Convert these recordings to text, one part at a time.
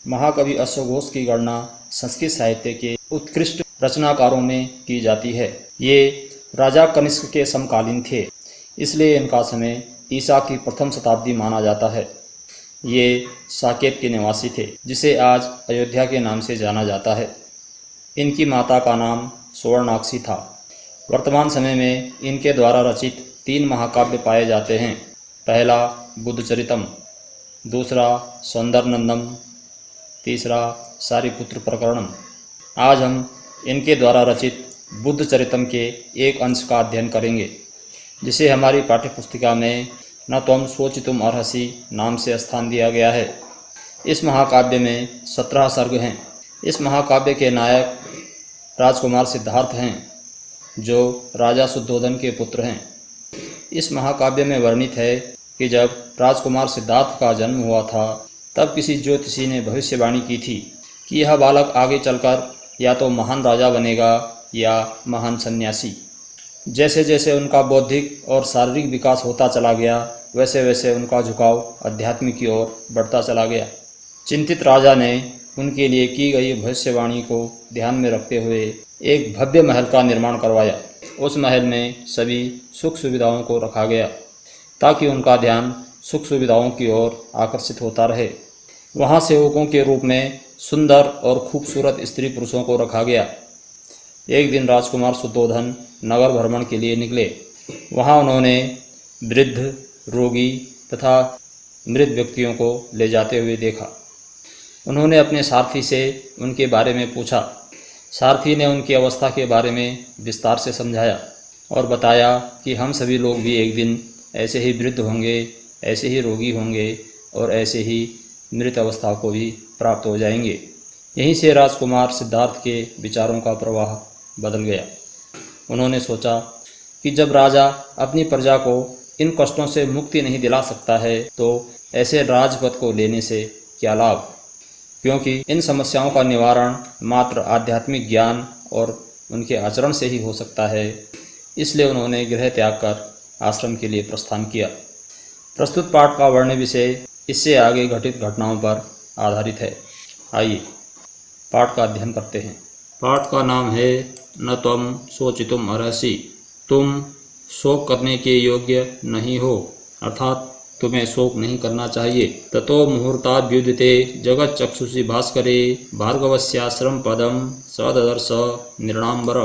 महाकवि अश्वघोष की गणना संस्कृत साहित्य के उत्कृष्ट रचनाकारों में की जाती है। ये राजा कनिष्क के समकालीन थे, इसलिए इनका समय ईसा की प्रथम शताब्दी माना जाता है। ये साकेत के निवासी थे, जिसे आज अयोध्या के नाम से जाना जाता है। इनकी माता का नाम सुवर्णाक्षी था। वर्तमान समय में इनके द्वारा रचित 3 महाकाव्य पाए जाते हैं। पहला बुद्धचरितम, दूसरा सौंदरनंदम, तीसरा सारिपुत्र प्रकरणम। आज हम इनके द्वारा रचित बुद्धचरितम के एक अंश का अध्ययन करेंगे, जिसे हमारी पाठ्यपुस्तिका में न त्वं शोचितुम् अर्हसि नाम से स्थान दिया गया है। इस महाकाव्य में 17 सर्ग हैं। इस महाकाव्य के नायक राजकुमार सिद्धार्थ हैं, जो राजा शुद्धोधन के पुत्र हैं। इस महाकाव्य में वर्णित है कि जब राजकुमार सिद्धार्थ का जन्म हुआ था, तब किसी ज्योतिषी ने भविष्यवाणी की थी कि यह बालक आगे चलकर या तो महान राजा बनेगा या महान सन्यासी। जैसे जैसे उनका बौद्धिक और शारीरिक विकास होता चला गया, वैसे वैसे उनका झुकाव अध्यात्म की ओर बढ़ता चला गया। चिंतित राजा ने उनके लिए की गई भविष्यवाणी को ध्यान में रखते हुए एक भव्य महल का निर्माण करवाया। उस महल में सभी सुख सुविधाओं को रखा गया, ताकि उनका ध्यान सुख सुविधाओं की ओर आकर्षित होता रहे। वहाँ सेवकों के रूप में सुंदर और खूबसूरत स्त्री पुरुषों को रखा गया। एक दिन राजकुमार शुद्धोधन नगर भ्रमण के लिए निकले। वहाँ उन्होंने वृद्ध, रोगी तथा मृत व्यक्तियों को ले जाते हुए देखा। उन्होंने अपने सारथी से उनके बारे में पूछा। सारथी ने उनकी अवस्था के बारे में विस्तार से समझाया और बताया कि हम सभी लोग भी एक दिन ऐसे ही वृद्ध होंगे, ऐसे ही रोगी होंगे और ऐसे ही मृत अवस्था को भी प्राप्त हो जाएंगे। यहीं से राजकुमार सिद्धार्थ के विचारों का प्रवाह बदल गया। उन्होंने सोचा कि जब राजा अपनी प्रजा को इन कष्टों से मुक्ति नहीं दिला सकता है, तो ऐसे राजपद को लेने से क्या लाभ, क्योंकि इन समस्याओं का निवारण मात्र आध्यात्मिक ज्ञान और उनके आचरण से ही हो सकता है। इसलिए उन्होंने गृह त्याग कर आश्रम के लिए प्रस्थान किया। प्रस्तुत पाठ का वर्ण्य विषय इससे आगे घटित घटनाओं पर आधारित है। आइए पाठ का अध्ययन करते हैं। पाठ का नाम है न त्वं शोचितुम् अर्हसि। तुम शोक करने के योग्य नहीं हो, अर्थात तुम्हें शोक नहीं करना चाहिए। ततो मुहूर्ताद्युदिते जगच्चक्षुषि भास्करे भार्गवस्याश्रम पदम सददर्श निर्णाम्बर।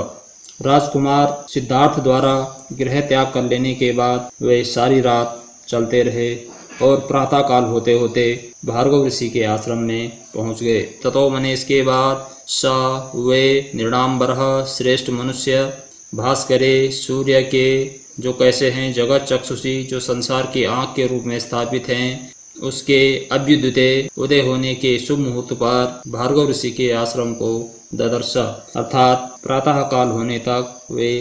राजकुमार सिद्धार्थ द्वारा गृह त्याग कर लेने के बाद वे सारी रात चलते रहे और प्रातःकाल होते होते भार्गव ऋषि के आश्रम में पहुँच गए। ततो मने इसके बाद स वे निर्णाम्बर श्रेष्ठ मनुष्य भास्करे सूर्य के जो कैसे हैं, जगत चक्षुषी जो संसार की आँख के रूप में स्थापित हैं, उसके अभ्युदय उदय होने के शुभ मुहूर्त पर भार्गव ऋषि के आश्रम को ददर्श, अर्थात प्रातः काल होने तक वे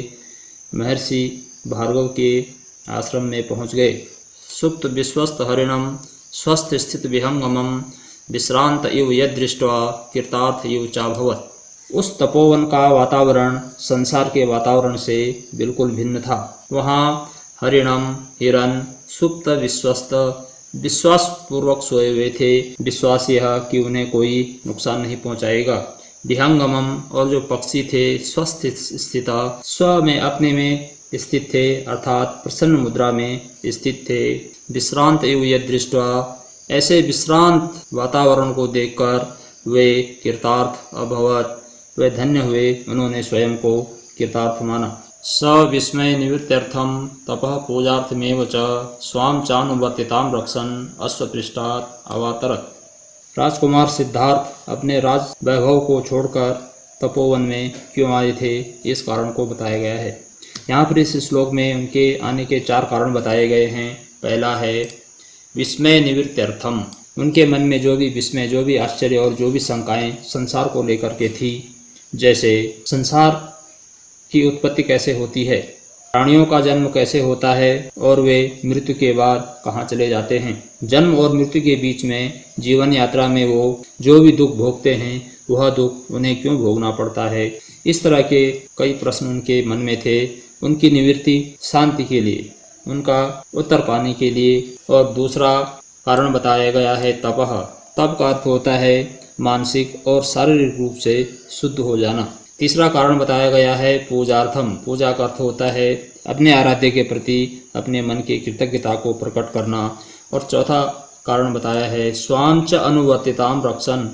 महर्षि भार्गव के आश्रम में पहुँच गए। सुप्त विश्वस्त हरिणम स्वस्थ स्थित विहंगमम विश्रांत इव यदृष्ट्वा कृतार्थ इव चाभवत्। उस तपोवन का वातावरण संसार के वातावरण से बिल्कुल भिन्न था। वहाँ हरिणम हिरन सुप्त विश्वस्त विश्वासपूर्वक सोए हुए थे। विश्वास यह कि उन्हें कोई नुकसान नहीं पहुँचाएगा। विहंगमम और जो पक्षी थे स्वस्थ स्थिता स्व में अपने में स्थित थे, अर्थात प्रसन्न मुद्रा में स्थित थे। विश्रांत एवं यदृष्ट्वा ऐसे विश्रांत वातावरण को देखकर वे कृतार्थ अभवत्, वे धन्य हुए, उन्होंने स्वयं को कृतार्थ माना। स विस्मय निवृत्त्यर्थम तपः पूजार्थमेव च स्वाम चानुवर्तितां रक्षन् अश्वपृष्ठात् अवातरत्। राजकुमार सिद्धार्थ अपने राज वैभव को छोड़कर तपोवन में क्यों आए थे, इस कारण को बताया गया है। यहाँ पर इस श्लोक में उनके आने के 4 कारण बताए गए हैं। पहला है विस्मय निवृत्त्यर्थम। उनके मन में जो भी विस्मय, जो भी आश्चर्य और जो भी शंकाएं संसार को लेकर के थी, जैसे संसार की उत्पत्ति कैसे होती है, प्राणियों का जन्म कैसे होता है और वे मृत्यु के बाद कहाँ चले जाते हैं, जन्म और मृत्यु के बीच में जीवन यात्रा में वो जो भी दुख भोगते हैं, वह दुख उन्हें क्यों भोगना पड़ता है। इस तरह के कई प्रश्न उनके मन में थे। उनकी निवृत्ति शांति के लिए, उनका उत्तर पाने के लिए। और दूसरा कारण बताया गया है तपः, तप का अर्थ होता है मानसिक और शारीरिक रूप से शुद्ध हो जाना। तीसरा कारण बताया गया है पूजार्थम। पूजा का अर्थ होता है अपने आराध्य के प्रति अपने मन की कृतज्ञता को प्रकट करना। और चौथा कारण बताया है स्वांच अनुवर्तिताम रक्षण।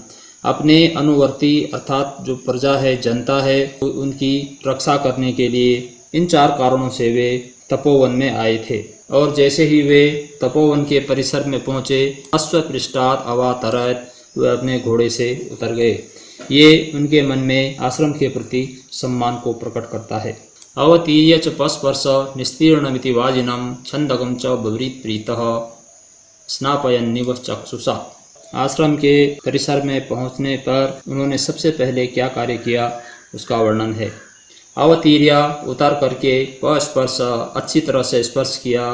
अपने अनुवर्ती अर्थात जो प्रजा है, जनता है, उनकी रक्षा करने के लिए इन 4 कारणों से वे तपोवन में आए थे। और जैसे ही वे तपोवन के परिसर में पहुँचे, अश्वपृष्ठात् अवातरत, वे अपने घोड़े से उतर गए। ये उनके मन में आश्रम के प्रति सम्मान को प्रकट करता है। अवतीर्य च पस्पर्श निस्तीर्णमिति वाजिनम छंदकम च बवरीत प्रीतः स्नापयन्निव चक्षुषा। आश्रम के परिसर में पहुंचने पर उन्होंने सबसे पहले क्या कार्य किया उसका वर्णन है। अवतीर्य उतर करके, पस्पर्श अच्छी तरह से स्पर्श किया,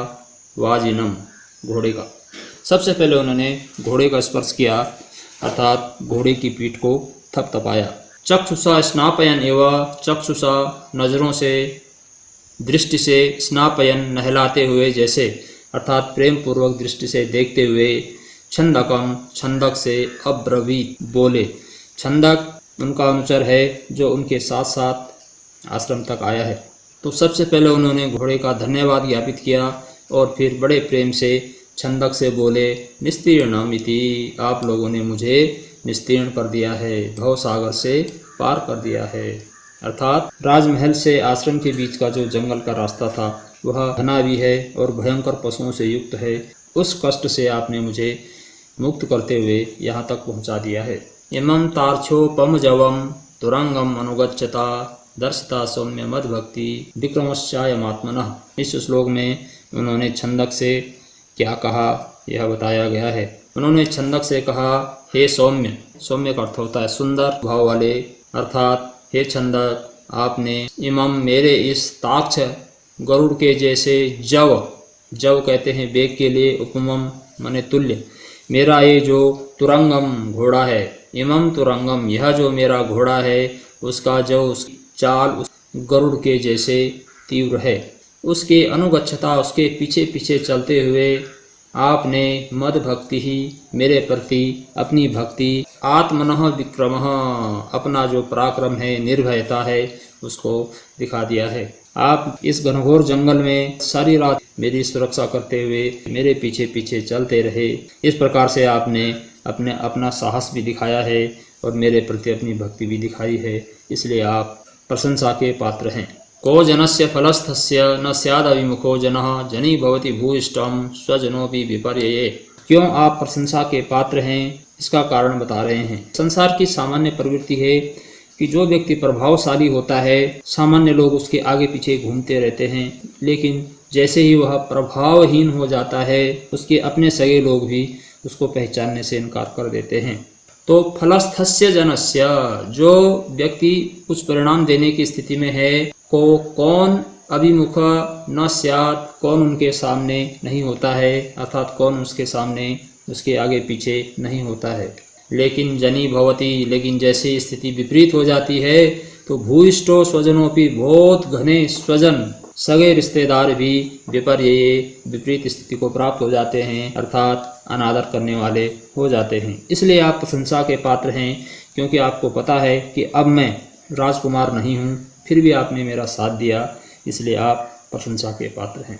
वाजिनम घोड़े का। सबसे पहले उन्होंने घोड़े का स्पर्श किया अर्थात घोड़े की पीठ को थपथपाया। चक्षुषा स्नापयन एवं चक्षुषा नज़रों से, दृष्टि से, स्नापयन नहलाते हुए जैसे अर्थात प्रेम पूर्वक दृष्टि से देखते हुए, छंदकम छंदक से, अब्रवीत बोले। छंदक उनका अनुचर है जो उनके साथ साथ आश्रम तक आया है। तो सबसे पहले उन्होंने घोड़े का धन्यवाद ज्ञापित किया और फिर बड़े प्रेम से छंदक से बोले, निस्तीर्णमिति, आप लोगों ने मुझे निस्तीर्ण कर दिया है, भवसागर से पार कर दिया है। अर्थात राजमहल से आश्रम के बीच का जो जंगल का रास्ता था वह घना भी है और भयंकर पशुओं से युक्त है। उस कष्ट से आपने मुझे मुक्त करते हुए यहाँ तक पहुँचा दिया है। इमं तार्क्षोपमजवम तुरंगम अनुगच्छता दर्शिता सौम्य मद भक्ति विक्रमस्यायमात्मनः। इस श्लोक में उन्होंने छंदक से क्या कहा यह बताया गया है। उन्होंने छंदक से कहा, हे सौम्य। सौम्य का अर्थ होता है सुंदर भाव वाले, अर्थात हे छंदक, आपने इमम मेरे इस ताक्ष गरुड़ के जैसे जव, जव कहते हैं बेग के लिए, उपमम माने तुल्य, मेरा ये जो तुरंगम घोड़ा है, इमम तुरंगम, यह जो मेरा घोड़ा है उसका जो उसकी चाल उस गरुड़ के जैसे तीव्र है। उसके अनुगच्छता, उसके पीछे पीछे चलते हुए आपने मद भक्ति ही, मेरे प्रति अपनी भक्ति, आत्मनः विक्रमः, अपना जो पराक्रम है, निर्भयता है, उसको दिखा दिया है। आप इस घनघोर जंगल में सारी रात मेरी सुरक्षा करते हुए मेरे पीछे पीछे चलते रहे। इस प्रकार से आपने अपना साहस भी दिखाया है और मेरे प्रति अपनी भक्ति भी दिखाई है, इसलिए आप प्रशंसा के पात्र हैं। को जनस्य फलस्थस्य न स्यादविमुखो जनः जनी भवति भूयिष्ठम स्वजनोपि विपर्यये। क्यों आप प्रशंसा के पात्र हैं इसका कारण बता रहे हैं। संसार की सामान्य प्रवृत्ति है कि जो व्यक्ति प्रभावशाली होता है, सामान्य लोग उसके आगे पीछे घूमते रहते हैं, लेकिन जैसे ही वह प्रभावहीन हो जाता है उसके अपने सगे लोग भी उसको पहचानने से इनकार कर देते हैं। तो फलस्थस्य जनस्य, जो व्यक्ति कुछ परिणाम देने की स्थिति में है, को कौन अभिमुख न स्यात्, कौन उनके सामने नहीं होता है, अर्थात कौन उसके सामने उसके आगे पीछे नहीं होता है। लेकिन जनी भवती, लेकिन जैसे स्थिति विपरीत हो जाती है तो भूयिष्ठो स्वजनोपि, बहुत घने स्वजन सगे रिश्तेदार भी विपर्यये, विपरीत स्थिति को प्राप्त हो जाते हैं, अर्थात अनादर करने वाले हो जाते हैं। इसलिए आप प्रशंसा के पात्र हैं, क्योंकि आपको पता है कि अब मैं राजकुमार नहीं हूँ, फिर भी आपने मेरा साथ दिया, इसलिए आप प्रशंसा के पात्र हैं।